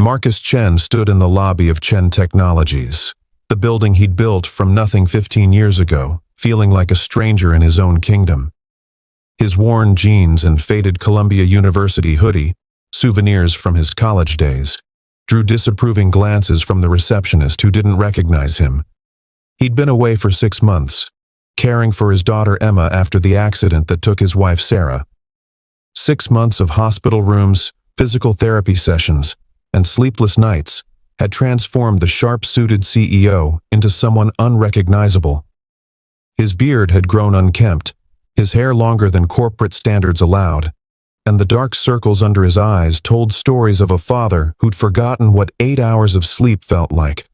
Marcus Chen stood in the lobby of Chen Technologies, the building he'd built from nothing 15 years ago, feeling like a stranger in his own kingdom. His worn jeans and faded Columbia University hoodie, souvenirs from his college days, drew disapproving glances from the receptionist who didn't recognize him. He'd been away for 6 months, caring for his daughter Emma after the accident that took his wife Sarah. 6 months of hospital rooms, physical therapy sessions, and sleepless nights had transformed the sharp-suited CEO into someone unrecognizable. His beard had grown unkempt, his hair longer than corporate standards allowed, and the dark circles under his eyes told stories of a father who'd forgotten what 8 hours of sleep felt like.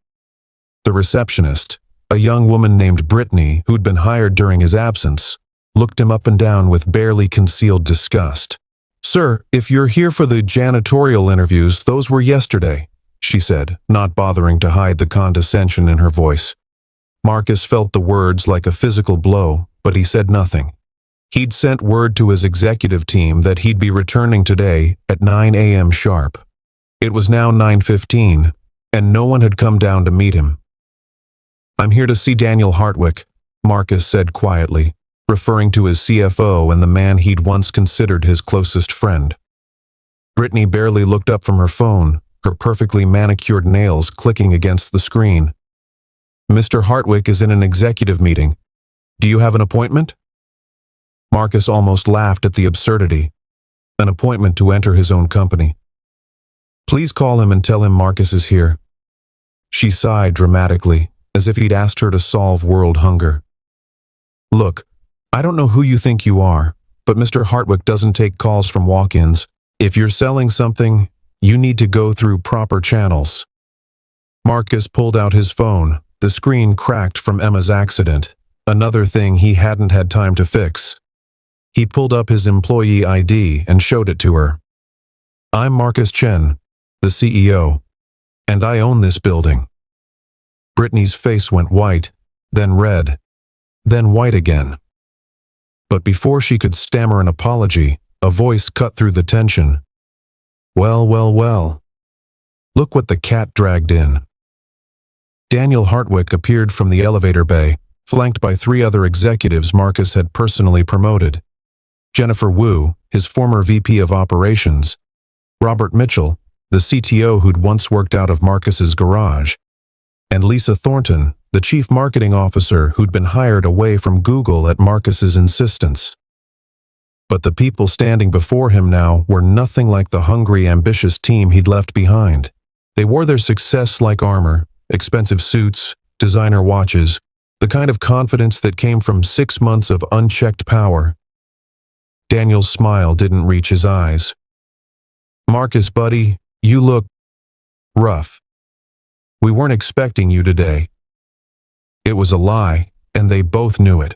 The receptionist, a young woman named Brittany who'd been hired during his absence, looked him up and down with barely concealed disgust. "Sir, if you're here for the janitorial interviews, those were yesterday," she said, not bothering to hide the condescension in her voice. Marcus felt the words like a physical blow, but he said nothing. He'd sent word to his executive team that he'd be returning today at 9 a.m. sharp. It was now 9:15, and no one had come down to meet him. "I'm here to see Daniel Hartwick," Marcus said quietly, referring to his CFO and the man he'd once considered his closest friend. Brittany barely looked up from her phone, her perfectly manicured nails clicking against the screen. "Mr. Hartwick is in an executive meeting. Do you have an appointment?" Marcus almost laughed at the absurdity. An appointment to enter his own company. "Please call him and tell him Marcus is here." She sighed dramatically, as if he'd asked her to solve world hunger. "Look, I don't know who you think you are, but Mr. Hartwick doesn't take calls from walk-ins. If you're selling something, you need to go through proper channels." Marcus pulled out his phone. The screen cracked from Emma's accident, another thing he hadn't had time to fix. He pulled up his employee ID and showed it to her. "I'm Marcus Chen, the CEO, and I own this building." Brittany's face went white, then red, then white again. But before she could stammer an apology, a voice cut through the tension. "Well, well, well. Look what the cat dragged in." Daniel Hartwick appeared from the elevator bay, flanked by 3 other executives Marcus had personally promoted. Jennifer Wu, his former VP of Operations, Robert Mitchell, the CTO who'd once worked out of Marcus's garage, and Lisa Thornton, the chief marketing officer who'd been hired away from Google at Marcus's insistence. But the people standing before him now were nothing like the hungry, ambitious team he'd left behind. They wore their success like armor, expensive suits, designer watches, the kind of confidence that came from 6 months of unchecked power. Daniel's smile didn't reach his eyes. "Marcus, buddy, you look rough. We weren't expecting you today." It was a lie, and they both knew it.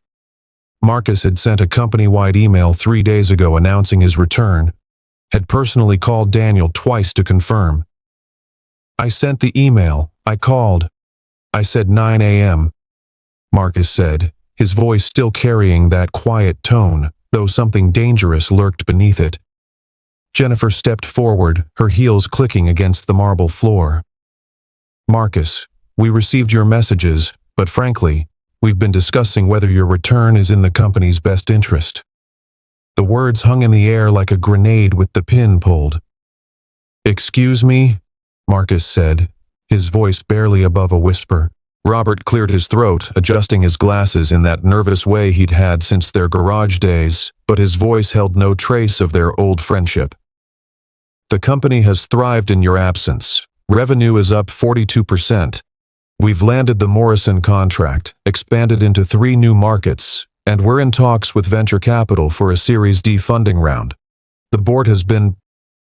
Marcus had sent a company-wide email 3 days ago announcing his return, had personally called Daniel twice to confirm. "I sent the email, I called. I said 9 a.m., Marcus said, his voice still carrying that quiet tone, though something dangerous lurked beneath it. Jennifer stepped forward, her heels clicking against the marble floor. "Marcus, we received your messages, but frankly, we've been discussing whether your return is in the company's best interest." The words hung in the air like a grenade with the pin pulled. "Excuse me?" Marcus said, his voice barely above a whisper. Robert cleared his throat, adjusting his glasses in that nervous way he'd had since their garage days, but his voice held no trace of their old friendship. "The company has thrived in your absence. Revenue is up 42%. We've landed the Morrison contract, expanded into 3 new markets, and we're in talks with venture capital for a Series D funding round. The board has been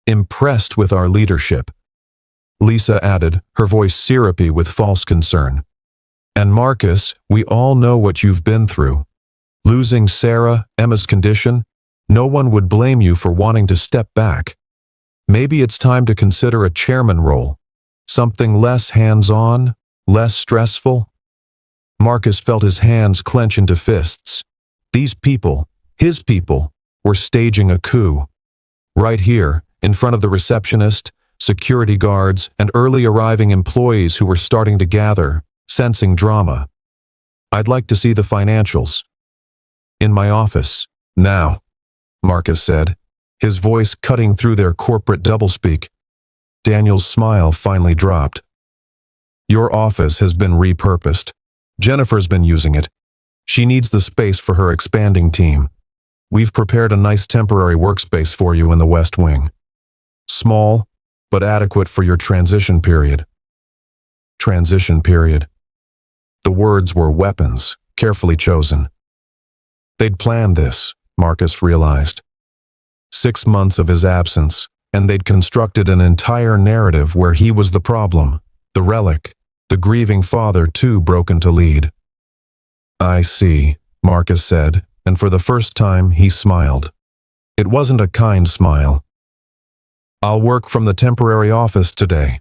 impressed with our leadership," Lisa added, her voice syrupy with false concern. "And Marcus, we all know what you've been through. Losing Sarah, Emma's condition, no one would blame you for wanting to step back. Maybe it's time to consider a chairman role, something less hands-on, less stressful." Marcus felt his hands clench into fists. These people, his people, were staging a coup. Right here, in front of the receptionist, security guards, and early arriving employees who were starting to gather, sensing drama. "I'd like to see the financials." "In my office, now," Marcus said, his voice cutting through their corporate doublespeak. Daniel's smile finally dropped. "Your office has been repurposed. Jennifer's been using it. She needs the space for her expanding team. We've prepared a nice temporary workspace for you in the West Wing. Small, but adequate for your transition period." Transition period. The words were weapons, carefully chosen. They'd planned this, Marcus realized. 6 months of his absence, and they'd constructed an entire narrative where he was the problem, the relic, the grieving father too broken to lead. "I see," Marcus said, and for the first time he smiled. It wasn't a kind smile. "I'll work from the temporary office today.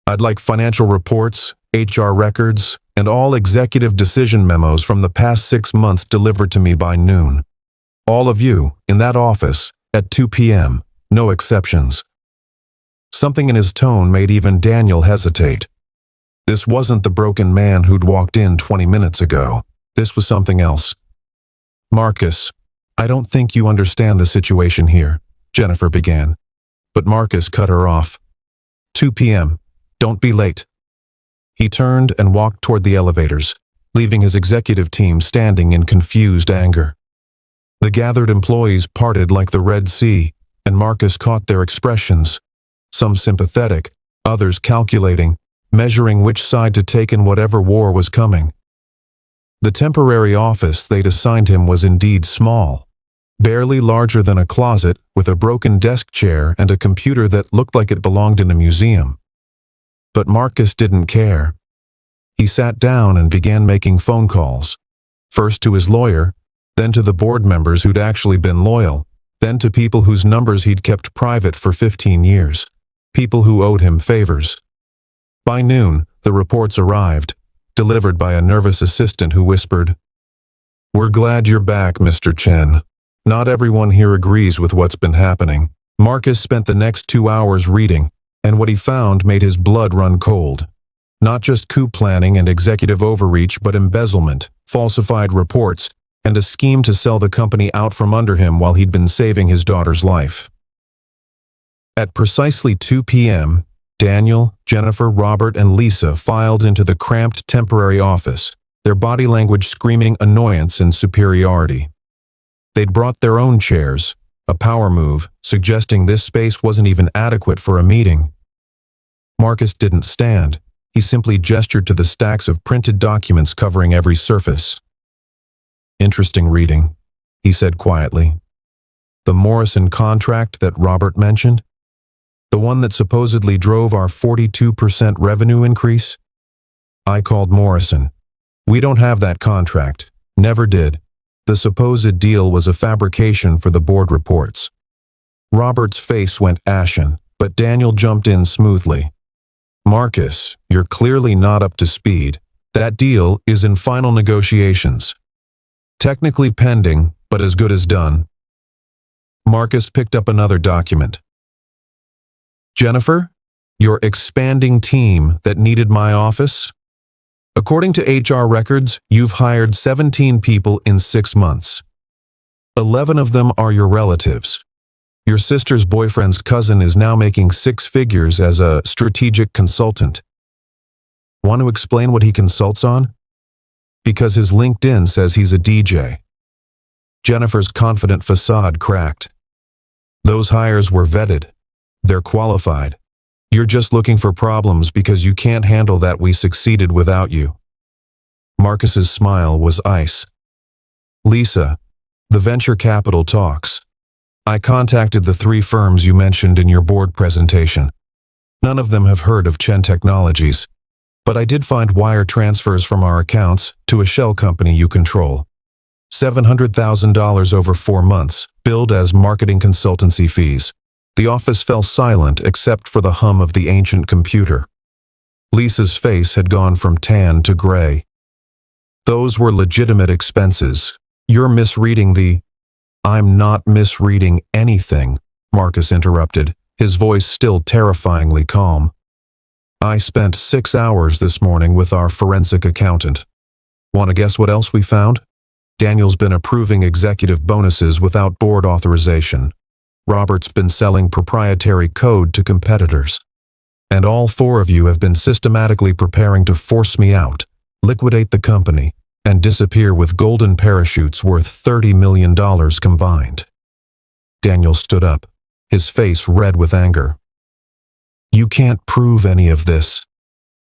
I'd like financial reports, HR records, and all executive decision memos from the past 6 months delivered to me by noon. All of you, in that office, at 2 p.m., no exceptions." Something in his tone made even Daniel hesitate. This wasn't the broken man who'd walked in 20 minutes ago. This was something else. "Marcus, I don't think you understand the situation here," Jennifer began. But Marcus cut her off. 2 p.m. Don't be late." He turned and walked toward the elevators, leaving his executive team standing in confused anger. The gathered employees parted like the Red Sea, and Marcus caught their expressions, some sympathetic, others calculating, measuring which side to take in whatever war was coming. The temporary office they'd assigned him was indeed small, barely larger than a closet with a broken desk chair and a computer that looked like it belonged in a museum. But Marcus didn't care. He sat down and began making phone calls, first to his lawyer, then to the board members who'd actually been loyal, then to people whose numbers he'd kept private for 15 years, people who owed him favors. By noon, the reports arrived, delivered by a nervous assistant who whispered, "We're glad you're back, Mr. Chen. Not everyone here agrees with what's been happening." Marcus spent the next 2 hours reading, and what he found made his blood run cold. Not just coup planning and executive overreach, but embezzlement, falsified reports, and a scheme to sell the company out from under him while he'd been saving his daughter's life. At precisely 2 p.m., Daniel, Jennifer, Robert, and Lisa filed into the cramped temporary office, their body language screaming annoyance and superiority. They'd brought their own chairs, a power move, suggesting this space wasn't even adequate for a meeting. Marcus didn't stand. He simply gestured to the stacks of printed documents covering every surface. "Interesting reading," he said quietly. "The Morrison contract that Robert mentioned? The one that supposedly drove our 42% revenue increase?" I called Morrison. "We don't have that contract. Never did. The supposed deal was a fabrication for the board reports." Robert's face went ashen, but Daniel jumped in smoothly. "Marcus, you're clearly not up to speed. That deal is in final negotiations. Technically pending, but as good as done." Marcus picked up another document. "Jennifer, your expanding team that needed my office? According to HR records, you've hired 17 people in 6 months. 11 of them are your relatives. Your sister's boyfriend's cousin is now making 6 figures as a strategic consultant. Want to explain what he consults on? Because his LinkedIn says he's a DJ." Jennifer's confident facade cracked. "Those hires were vetted. They're qualified. You're just looking for problems because you can't handle that we succeeded without you." Marcus's smile was ice. "Lisa, the venture capital talks. I contacted the 3 firms you mentioned in your board presentation. None of them have heard of Chen Technologies, but I did find wire transfers from our accounts to a shell company you control. $700,000 over 4 months, billed as marketing consultancy fees." The office fell silent except for the hum of the ancient computer. Lisa's face had gone from tan to gray. "Those were legitimate expenses. You're misreading the—" "I'm not misreading anything," Marcus interrupted, his voice still terrifyingly calm. "I spent 6 hours this morning with our forensic accountant. Want to guess what else we found? Daniel's been approving executive bonuses without board authorization. Robert's been selling proprietary code to competitors. And all 4 of you have been systematically preparing to force me out, liquidate the company, and disappear with golden parachutes worth $30 million combined." Daniel stood up, his face red with anger. "You can't prove any of this.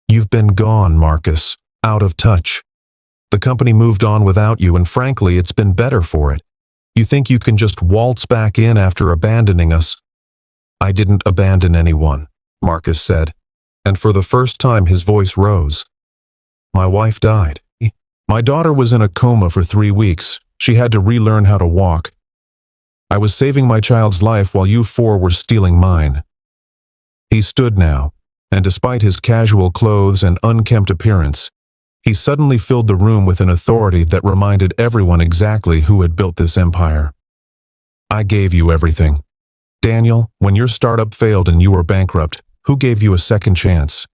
You've been gone, Marcus, out of touch. The company moved on without you, and frankly, it's been better for it. You think you can just waltz back in after abandoning us?" "I didn't abandon anyone," Marcus said, and for the first time his voice rose. "My wife died. My daughter was in a coma for 3 weeks. She had to relearn how to walk. I was saving my child's life while you 4 were stealing mine." He stood now, and despite his casual clothes and unkempt appearance, he suddenly filled the room with an authority that reminded everyone exactly who had built this empire. "I gave you everything. Daniel, when your startup failed and you were bankrupt, who gave you a second chance?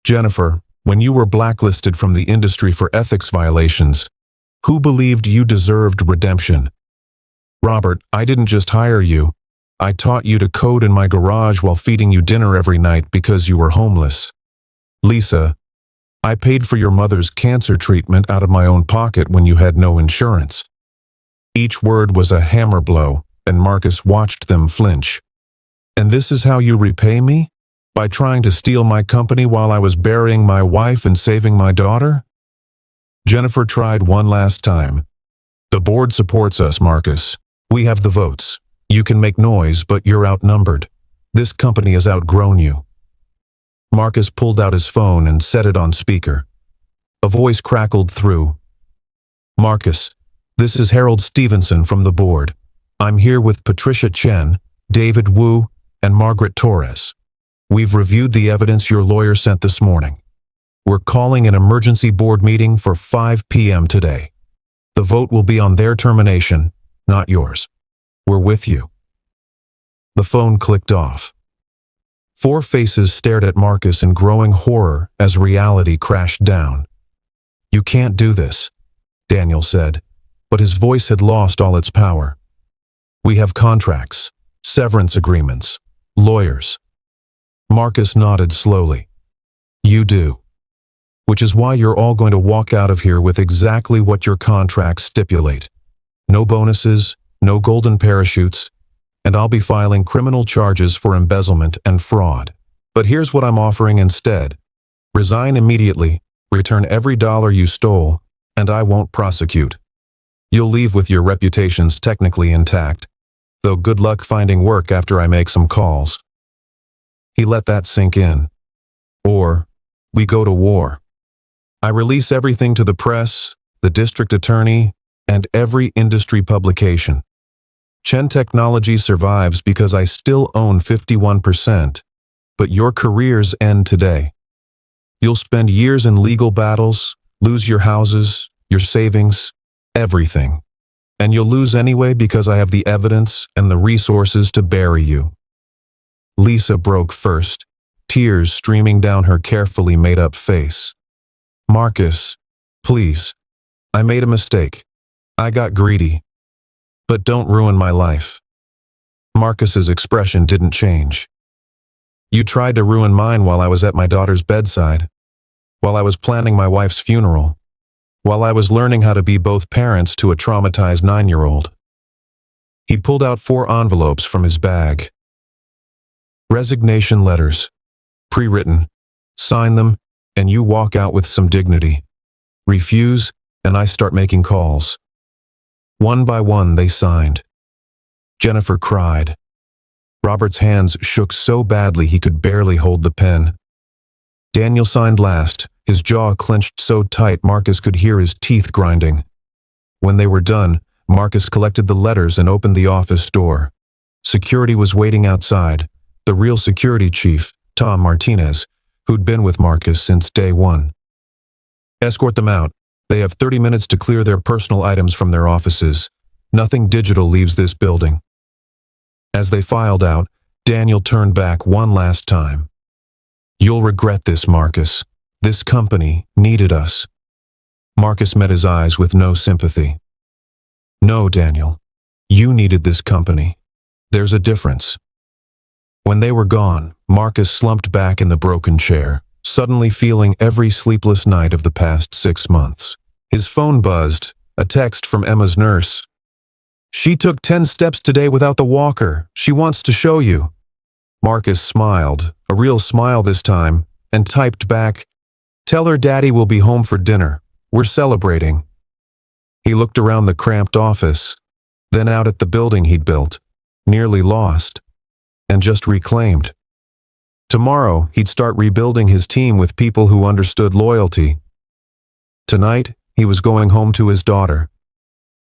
Jennifer, when you were blacklisted from the industry for ethics violations, who believed you deserved redemption? Robert, I didn't just hire you. I taught you to code in my garage while feeding you dinner every night because you were homeless. Lisa, I paid for your mother's cancer treatment out of my own pocket when you had no insurance." Each word was a hammer blow, and Marcus watched them flinch. "And this is how you repay me? By trying to steal my company while I was burying my wife and saving my daughter?" Jennifer tried one last time. "The board supports us, Marcus. We have the votes. You can make noise, but you're outnumbered. This company has outgrown you." Marcus pulled out his phone and set it on speaker. A voice crackled through. "Marcus, this is Harold Stevenson from the board. I'm here with Patricia Chen, David Wu, and Margaret Torres. We've reviewed the evidence your lawyer sent this morning. We're calling an emergency board meeting for 5 p.m. today. The vote will be on their termination, not yours. We're with you." The phone clicked off. 4 faces stared at Marcus in growing horror as reality crashed down. "You can't do this," Daniel said, but his voice had lost all its power. "We have contracts, severance agreements, lawyers." Marcus nodded slowly. "You do. Which is why you're all going to walk out of here with exactly what your contracts stipulate. No bonuses, no golden parachutes, and I'll be filing criminal charges for embezzlement and fraud. But here's what I'm offering instead. Resign immediately, return every dollar you stole, and I won't prosecute. You'll leave with your reputations technically intact, though good luck finding work after I make some calls." He let that sink in. "Or, we go to war. I release everything to the press, the district attorney, and every industry publication. Chen Technology survives because I still own 51%, but your careers end today. You'll spend years in legal battles, lose your houses, your savings, everything. And you'll lose anyway because I have the evidence and the resources to bury you." Lisa broke first, tears streaming down her carefully made-up face. "Marcus, please. I made a mistake. I got greedy. But don't ruin my life." Marcus's expression didn't change. "You tried to ruin mine while I was at my daughter's bedside, while I was planning my wife's funeral, while I was learning how to be both parents to a traumatized 9-year-old. He pulled out 4 envelopes from his bag. "Resignation letters. Pre-written. Sign them, and you walk out with some dignity. Refuse, and I start making calls." One by one they signed. Jennifer cried. Robert's hands shook so badly he could barely hold the pen. Daniel signed last, his jaw clenched so tight Marcus could hear his teeth grinding. When they were done, Marcus collected the letters and opened the office door. Security was waiting outside, the real security chief, Tom Martinez, who'd been with Marcus since day one. "Escort them out. They have 30 minutes to clear their personal items from their offices. Nothing digital leaves this building." As they filed out, Daniel turned back one last time. You'll regret this, Marcus. This company needed us. Marcus met his eyes with no sympathy. No, Daniel. You needed this company. There's a difference. When they were gone, Marcus slumped back in the broken chair, suddenly feeling every sleepless night of the past 6 months. His phone buzzed, a text from Emma's nurse. She took 10 steps today without the walker. She wants to show you. Marcus smiled, a real smile this time, and typed back, Tell her Daddy will be home for dinner. We're celebrating. He looked around the cramped office, then out at the building he'd built, nearly lost, and just reclaimed. Tomorrow, he'd start rebuilding his team with people who understood loyalty. Tonight, he was going home to his daughter.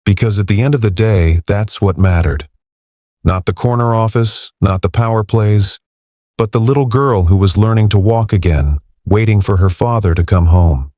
Because at the end of the day, that's what mattered. Not the corner office, not the power plays, but the little girl who was learning to walk again, waiting for her father to come home.